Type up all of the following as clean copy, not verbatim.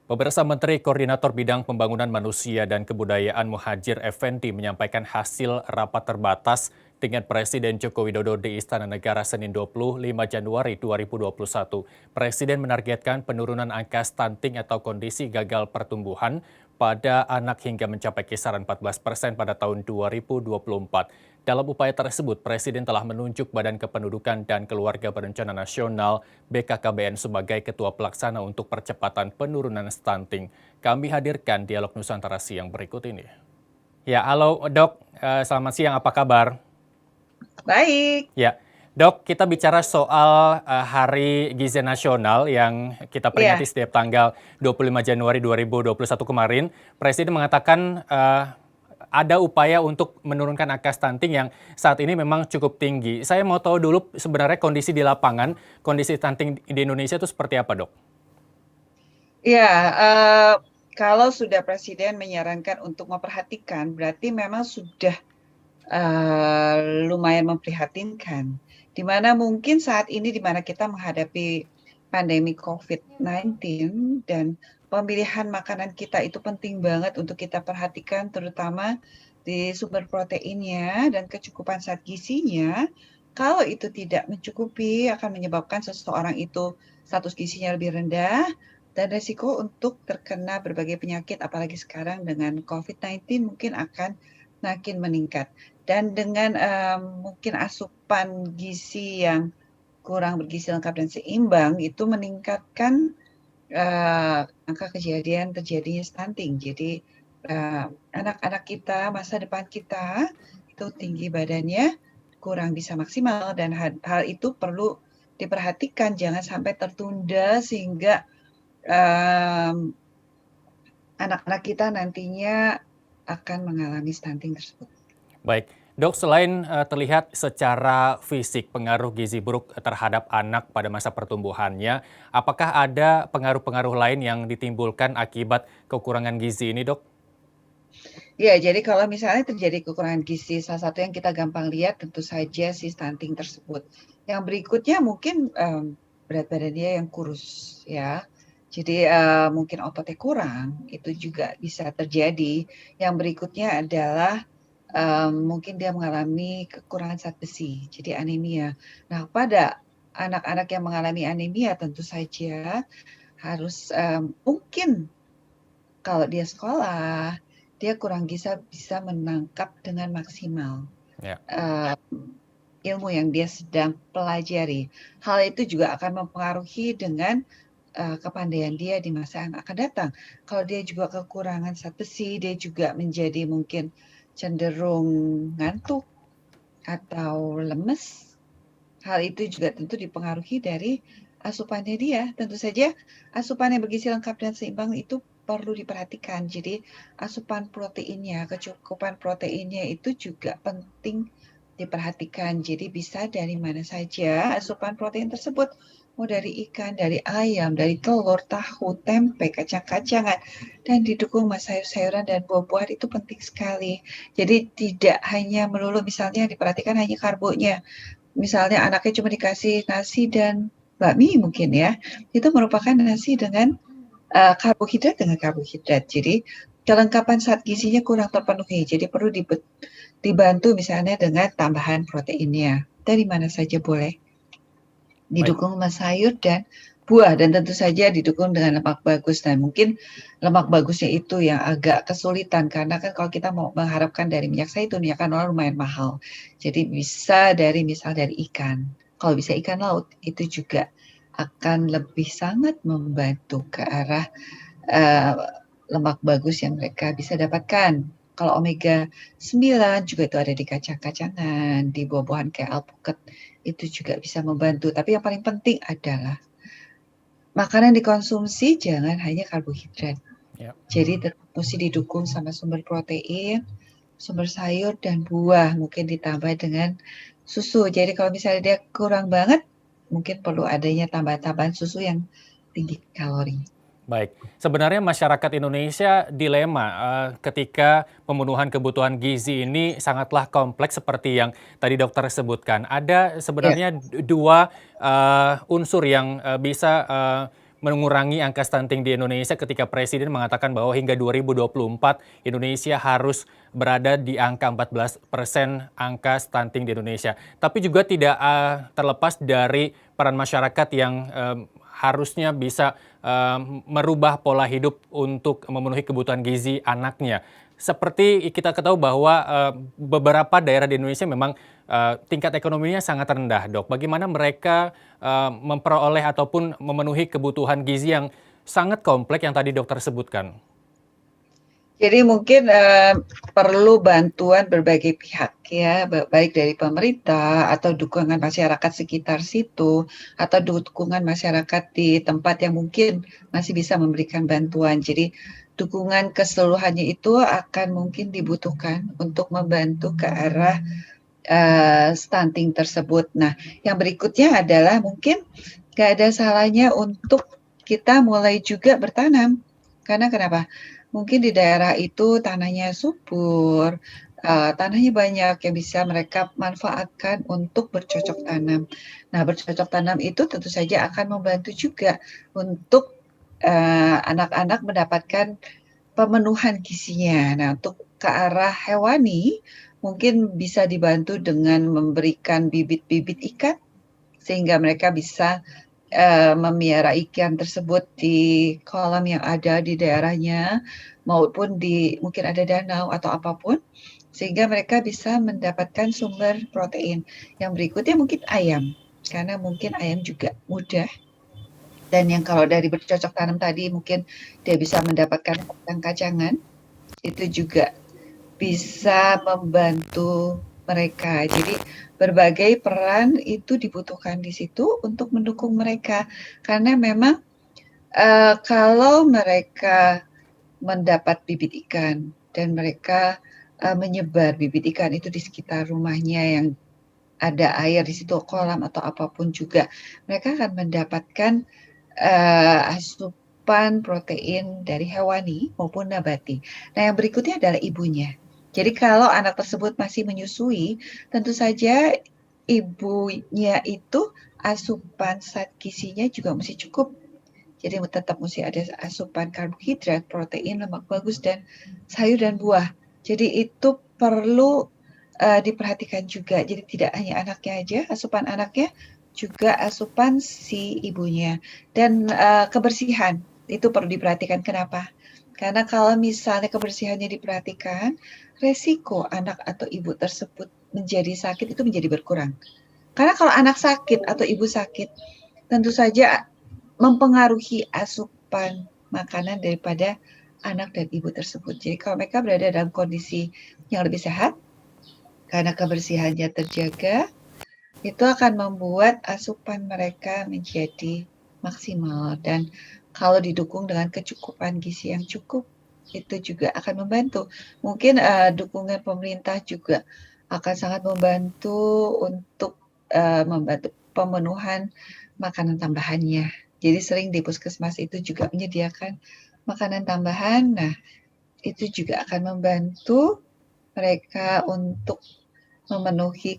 Pemirsa Menteri Koordinator Bidang Pembangunan Manusia dan Kebudayaan Muhadjir Effendi menyampaikan hasil rapat terbatas dengan Presiden Joko Widodo di Istana Negara Senin 25 Januari 2021. Presiden menargetkan penurunan angka stunting atau kondisi gagal pertumbuhan pada anak hingga mencapai kisaran 14% pada tahun 2024. Dalam upaya tersebut, Presiden telah menunjuk Badan Kependudukan dan Keluarga Berencana Nasional BKKBN sebagai ketua pelaksana untuk percepatan penurunan stunting. Kami hadirkan dialog Nusantara siang berikut ini. Ya, halo Dok, selamat siang, apa kabar? Baik, Ya, Dok, kita bicara soal Hari Gizi Nasional yang kita peringati ya, setiap tanggal 25 Januari 2021 kemarin. Presiden mengatakan ada upaya untuk menurunkan angka stunting yang saat ini memang cukup tinggi. Saya mau tahu dulu sebenarnya kondisi di lapangan, kondisi stunting di Indonesia itu seperti apa, Dok? ya. eee, Kalau sudah presiden menyarankan untuk memperhatikan, berarti memang sudah, lumayan memprihatinkan. Di mana mungkin saat ini di mana kita menghadapi pandemi COVID-19 dan pemilihan makanan kita itu penting banget untuk kita perhatikan, terutama di sumber proteinnya dan kecukupan zat gizinya. Kalau itu tidak mencukupi, akan menyebabkan seseorang itu status gizinya lebih rendah dan resiko untuk terkena berbagai penyakit, apalagi sekarang dengan COVID-19 mungkin akan makin meningkat. Dan dengan mungkin asupan gizi yang kurang bergizi lengkap dan seimbang, itu meningkatkan angka kejadian terjadinya stunting. Jadi anak-anak kita, masa depan kita itu tinggi badannya kurang bisa maksimal dan hal itu perlu diperhatikan, jangan sampai tertunda sehingga um, anak-anak kita nantinya akan mengalami stunting tersebut. Baik, Dok, selain terlihat secara fisik pengaruh gizi buruk terhadap anak pada masa pertumbuhannya, apakah ada pengaruh-pengaruh lain yang ditimbulkan akibat kekurangan gizi ini, Dok? Ya, jadi kalau misalnya terjadi kekurangan gizi, salah satu yang kita gampang lihat tentu saja si stunting tersebut. Yang berikutnya mungkin berat badan dia yang kurus, ya. Jadi mungkin ototnya kurang, itu juga bisa terjadi. Yang berikutnya adalah mungkin dia mengalami kekurangan zat besi, jadi anemia. Nah, pada anak-anak yang mengalami anemia tentu saja harus mungkin kalau dia sekolah, dia kurang bisa menangkap dengan maksimal Ya. uh, ilmu yang dia sedang pelajari. Hal itu juga akan mempengaruhi dengan kepandaian dia di masa yang akan datang. Kalau dia juga kekurangan zat besi, dia juga menjadi mungkin cenderung ngantuk atau lemes. Hal itu juga tentu dipengaruhi dari asupannya dia. Tentu saja asupan yang bergizi lengkap dan seimbang itu perlu diperhatikan. Jadi asupan proteinnya, kecukupan proteinnya itu juga penting diperhatikan. Jadi bisa dari mana saja asupan protein tersebut. Mau dari ikan, dari ayam, dari telur, tahu, tempe, kacang-kacangan, dan didukung sama sayur-sayuran dan buah-buahan itu penting sekali. Jadi tidak hanya melulu misalnya diperhatikan hanya karbonya, misalnya anaknya cuma dikasih nasi dan bakmi mungkin ya, itu merupakan nasi dengan karbohidrat dengan karbohidrat. Jadi kelengkapan zat gizinya kurang terpenuhi. Jadi perlu dibantu misalnya dengan tambahan proteinnya. Dari mana saja boleh. Baik. Didukung sama sayur dan buah dan tentu saja didukung dengan lemak bagus. Dan mungkin lemak bagusnya itu yang agak kesulitan karena kan kalau kita mau mengharapkan dari minyak zaitun ya kan lumayan mahal. Jadi bisa dari misal dari ikan. Kalau bisa ikan laut itu juga akan lebih sangat membantu ke arah uh, lemak bagus yang mereka bisa dapatkan. Kalau omega 9 juga itu ada di kacang-kacangan, di buah-buahan kayak alpukat, itu juga bisa membantu. Tapi yang paling penting adalah makanan dikonsumsi jangan hanya karbohidrat. Ya. Jadi mesti didukung sama sumber protein, sumber sayur dan buah, mungkin ditambah dengan susu. Jadi kalau misalnya dia kurang banget, mungkin perlu adanya tambahan-tambahan susu yang tinggi kalori. Baik, sebenarnya masyarakat Indonesia dilema ketika pemenuhan kebutuhan gizi ini sangatlah kompleks seperti yang tadi dokter sebutkan. Ada Ya, sebenarnya dua unsur yang bisa mengurangi angka stunting di Indonesia ketika Presiden mengatakan bahwa hingga 2024 Indonesia harus berada di angka 14% angka stunting di Indonesia. Tapi juga tidak terlepas dari peran masyarakat yang harusnya bisa merubah pola hidup untuk memenuhi kebutuhan gizi anaknya. Seperti kita ketahui bahwa beberapa daerah di Indonesia memang tingkat ekonominya sangat rendah, Dok. Bagaimana mereka memperoleh ataupun memenuhi kebutuhan gizi yang sangat kompleks yang tadi dokter sebutkan? Jadi mungkin perlu bantuan berbagai pihak ya, baik dari pemerintah atau dukungan masyarakat sekitar situ, atau dukungan masyarakat di tempat yang mungkin masih bisa memberikan bantuan. Jadi dukungan keseluruhannya itu akan mungkin dibutuhkan untuk membantu ke arah stunting tersebut. Nah, yang berikutnya adalah mungkin nggak ada salahnya untuk kita mulai juga bertanam. Karena kenapa? Mungkin di daerah itu tanahnya subur, tanahnya banyak yang bisa mereka manfaatkan untuk bercocok tanam. Nah, bercocok tanam itu tentu saja akan membantu juga untuk anak-anak mendapatkan pemenuhan gizinya. Nah, untuk ke arah hewani, mungkin bisa dibantu dengan memberikan bibit-bibit ikan, sehingga mereka bisa memelihara ikan tersebut di kolam yang ada di daerahnya, maupun di mungkin ada danau atau apapun, sehingga mereka bisa mendapatkan sumber protein. Yang berikutnya mungkin ayam, karena mungkin ayam juga mudah, dan yang kalau dari bercocok tanam tadi mungkin dia bisa mendapatkan kacang-kacangan, itu juga bisa membantu mereka. Jadi berbagai peran itu dibutuhkan di situ untuk mendukung mereka. Karena memang kalau mereka mendapat bibit ikan dan mereka menyebar bibit ikan itu di sekitar rumahnya yang ada air di situ, kolam atau apapun juga, mereka akan mendapatkan asupan protein dari hewani maupun nabati. Nah, yang berikutnya adalah ibunya. Jadi kalau anak tersebut masih menyusui, tentu saja ibunya itu asupan zat gizinya juga mesti cukup. Jadi tetap mesti ada asupan karbohidrat, protein, lemak bagus, dan sayur dan buah. Jadi itu perlu diperhatikan juga. Jadi tidak hanya anaknya aja, asupan anaknya, juga asupan si ibunya. Dan kebersihan itu perlu diperhatikan. Kenapa? Karena kalau misalnya kebersihannya diperhatikan, resiko anak atau ibu tersebut menjadi sakit itu menjadi berkurang. Karena kalau anak sakit atau ibu sakit, tentu saja mempengaruhi asupan makanan daripada anak dan ibu tersebut. Jadi kalau mereka berada dalam kondisi yang lebih sehat, karena kebersihannya terjaga, itu akan membuat asupan mereka menjadi maksimal. Dan kalau didukung dengan kecukupan gizi yang cukup, itu juga akan membantu. Mungkin dukungan pemerintah juga akan sangat membantu untuk membantu pemenuhan makanan tambahannya. Jadi sering di puskesmas itu juga menyediakan makanan tambahan. Nah, itu juga akan membantu mereka untuk memenuhi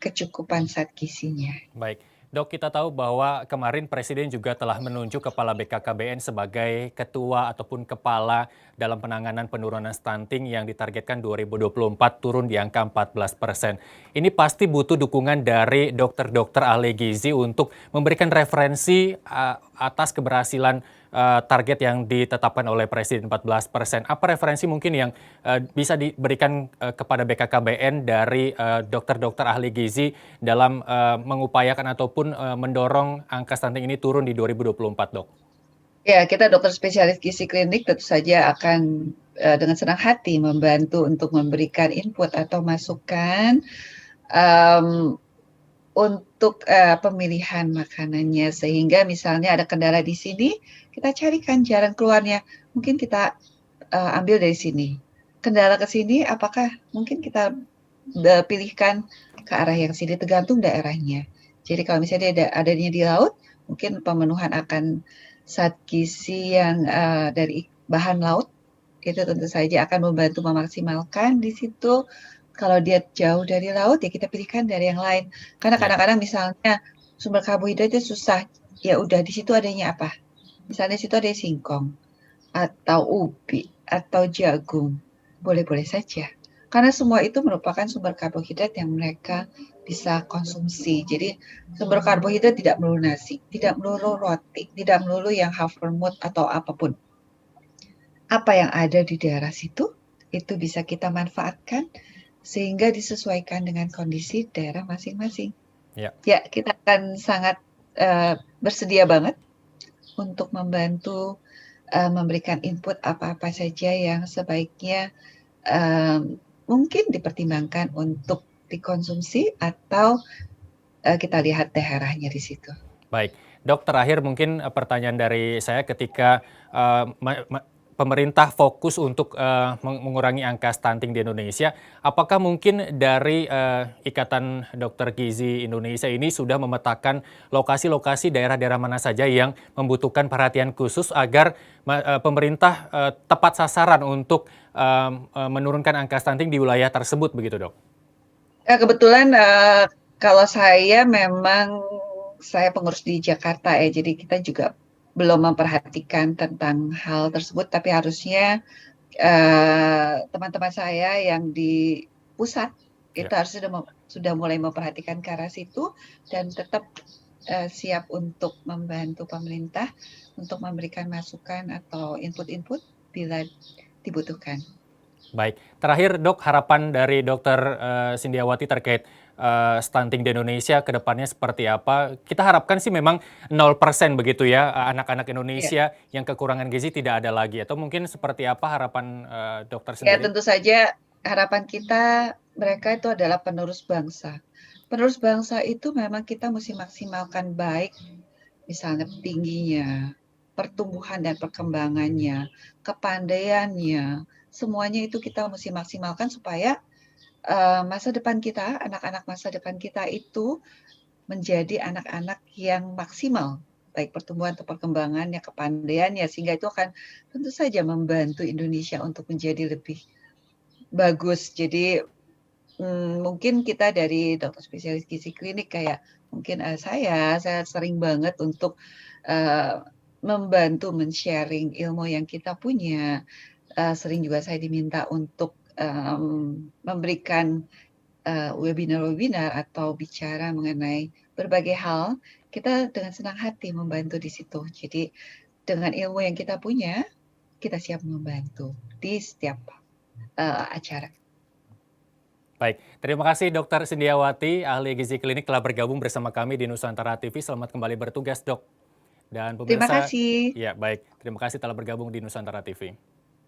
kecukupan zat gizinya. Baik, Dok, kita tahu bahwa kemarin Presiden juga telah menunjuk Kepala BKKBN sebagai ketua ataupun kepala dalam penanganan penurunan stunting yang ditargetkan 2024 turun di angka 14%. Ini pasti butuh dukungan dari dokter-dokter ahli gizi untuk memberikan referensi atas keberhasilan target yang ditetapkan oleh Presiden 14%. Apa referensi mungkin yang bisa diberikan kepada BKKBN dari dokter-dokter ahli gizi dalam mengupayakan ataupun mendorong angka stunting ini turun di 2024, Dok? Ya, kita dokter spesialis gizi klinik tentu saja akan dengan senang hati membantu untuk memberikan input atau masukan untuk pemilihan makanannya, sehingga misalnya ada kendala di sini, kita carikan jalan keluarnya. Mungkin kita ambil dari sini. Kendala ke sini, apakah mungkin kita pilihkan ke arah yang sini, tergantung daerahnya. Jadi kalau misalnya dia adanya di laut, mungkin pemenuhan akan zat gizi yang dari bahan laut, itu tentu saja akan membantu memaksimalkan di situ. Kalau dia jauh dari laut, ya kita pilihkan dari yang lain. Karena Ya. kadang-kadang misalnya sumber karbohidratnya susah, ya udah di situ adanya apa? Misalnya situ ada singkong, atau ubi, atau jagung, boleh-boleh saja. Karena semua itu merupakan sumber karbohidrat yang mereka bisa konsumsi. Jadi sumber karbohidrat tidak melulu nasi, tidak melulu roti, tidak melulu yang havermut atau apapun. Apa yang ada di daerah situ, itu bisa kita manfaatkan sehingga disesuaikan dengan kondisi daerah masing-masing. Ya. Ya, kita akan sangat bersedia banget untuk membantu memberikan input apa-apa saja yang sebaiknya mungkin dipertimbangkan untuk dikonsumsi atau kita lihat daerahnya di situ. Baik, Dok, terakhir mungkin pertanyaan dari saya ketika pemerintah fokus untuk mengurangi angka stunting di Indonesia, apakah mungkin dari Ikatan Dokter Gizi Indonesia ini sudah memetakan lokasi-lokasi daerah-daerah mana saja yang membutuhkan perhatian khusus agar pemerintah tepat sasaran untuk menurunkan angka stunting di wilayah tersebut begitu, Dok? Kebetulan kalau saya pengurus di Jakarta ya, jadi kita juga belum memperhatikan tentang hal tersebut, tapi harusnya teman-teman saya yang di pusat itu Ya. harusnya sudah mulai memperhatikan ke arah situ dan tetap siap untuk membantu pemerintah untuk memberikan masukan atau input-input bila dibutuhkan. Baik, terakhir Dok, harapan dari Dokter Sindiawati terkait stunting di Indonesia ke depannya seperti apa? Kita harapkan sih memang 0% begitu ya, anak-anak Ya, Indonesia yang kekurangan gizi tidak ada lagi. Atau mungkin seperti apa harapan dokter ya sendiri? tentu saja harapan kita mereka itu adalah penerus bangsa. Penerus bangsa itu memang kita mesti maksimalkan baik misalnya tingginya, pertumbuhan dan perkembangannya, kepandaiannya, semuanya itu kita mesti maksimalkan supaya masa depan kita, anak-anak masa depan kita itu menjadi anak-anak yang maksimal, baik pertumbuhan atau perkembangannya, kepandaiannya, sehingga itu akan tentu saja membantu Indonesia untuk menjadi lebih bagus. Jadi mungkin kita dari dokter spesialis gizi klinik kayak mungkin saya sering banget untuk membantu men-sharing ilmu yang kita punya. Sering juga saya diminta untuk memberikan webinar-webinar atau bicara mengenai berbagai hal, kita dengan senang hati membantu di situ. Jadi dengan ilmu yang kita punya, kita siap membantu di setiap acara. Baik, terima kasih Dokter Sindiawati, ahli gizi klinik telah bergabung bersama kami di Nusantara TV. Selamat kembali bertugas, Dok. Dan Terima pemirsa, kasih. ya baik, terima kasih telah bergabung di Nusantara TV.